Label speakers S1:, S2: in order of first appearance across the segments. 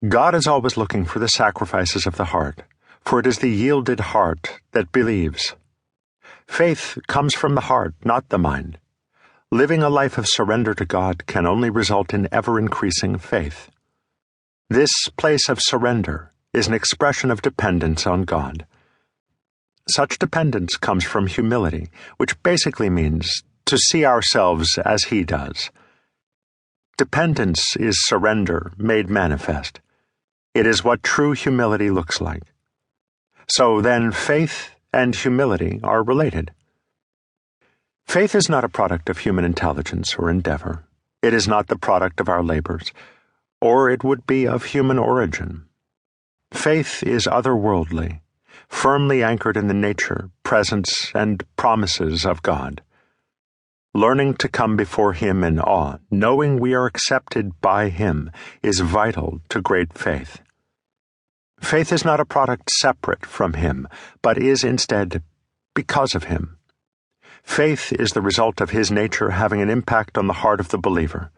S1: God is always looking for the sacrifices of the heart, for it is the yielded heart that believes. Faith comes from the heart, not the mind. Living a life of surrender to God can only result in ever-increasing faith. This place of surrender is an expression of dependence on God. Such dependence comes from humility, which basically means to see ourselves as He does. Dependence is surrender made manifest. It is what true humility looks like. So then, faith and humility are related. Faith is not a product of human intelligence or endeavor. It is not the product of our labors, or it would be of human origin. Faith is otherworldly, firmly anchored in the nature, presence, and promises of God. Learning to come before Him in awe, knowing we are accepted by Him, is vital to great faith. Faith is not a product separate from Him, but is instead because of Him. Faith is the result of His nature having an impact on the heart of the believer.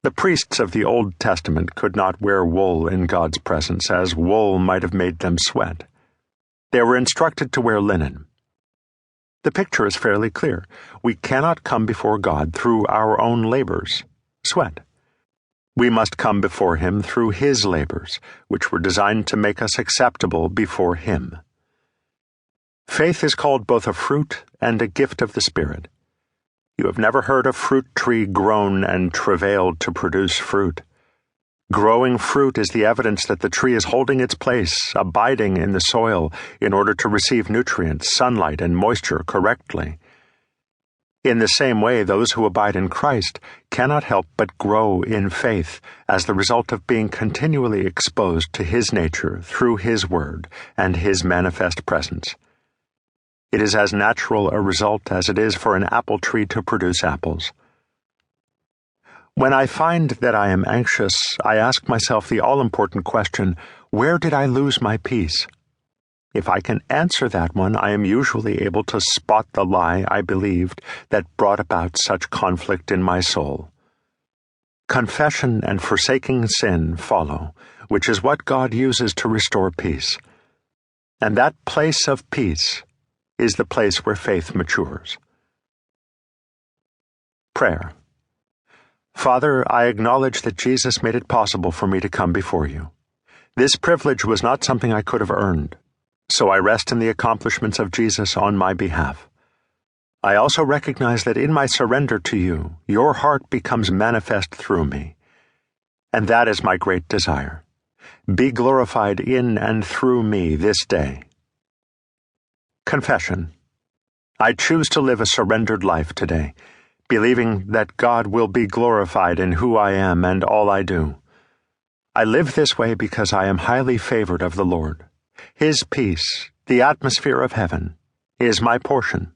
S1: The priests of the Old Testament could not wear wool in God's presence, as wool might have made them sweat. They were instructed to wear linen. The picture is fairly clear. We cannot come before God through our own labors, sweat. We must come before Him through His labors, which were designed to make us acceptable before Him. Faith is called both a fruit and a gift of the Spirit. You have never heard a fruit tree grown and travailed to produce fruit. Growing fruit is the evidence that the tree is holding its place, abiding in the soil, in order to receive nutrients, sunlight, and moisture correctly. In the same way, those who abide in Christ cannot help but grow in faith as the result of being continually exposed to His nature through His Word and His manifest presence. It is as natural a result as it is for an apple tree to produce apples. When I find that I am anxious, I ask myself the all-important question, where did I lose my peace? If I can answer that one, I am usually able to spot the lie I believed that brought about such conflict in my soul. Confession and forsaking sin follow, which is what God uses to restore peace. And that place of peace is the place where faith matures. Prayer. Father, I acknowledge that Jesus made it possible for me to come before you. This privilege was not something I could have earned, so I rest in the accomplishments of Jesus on my behalf. I also recognize that in my surrender to you, your heart becomes manifest through me. And that is my great desire. Be glorified in and through me this day. Confession. I choose to live a surrendered life today, believing that God will be glorified in who I am and all I do. I live this way because I am highly favored of the Lord. His peace, the atmosphere of heaven, is my portion.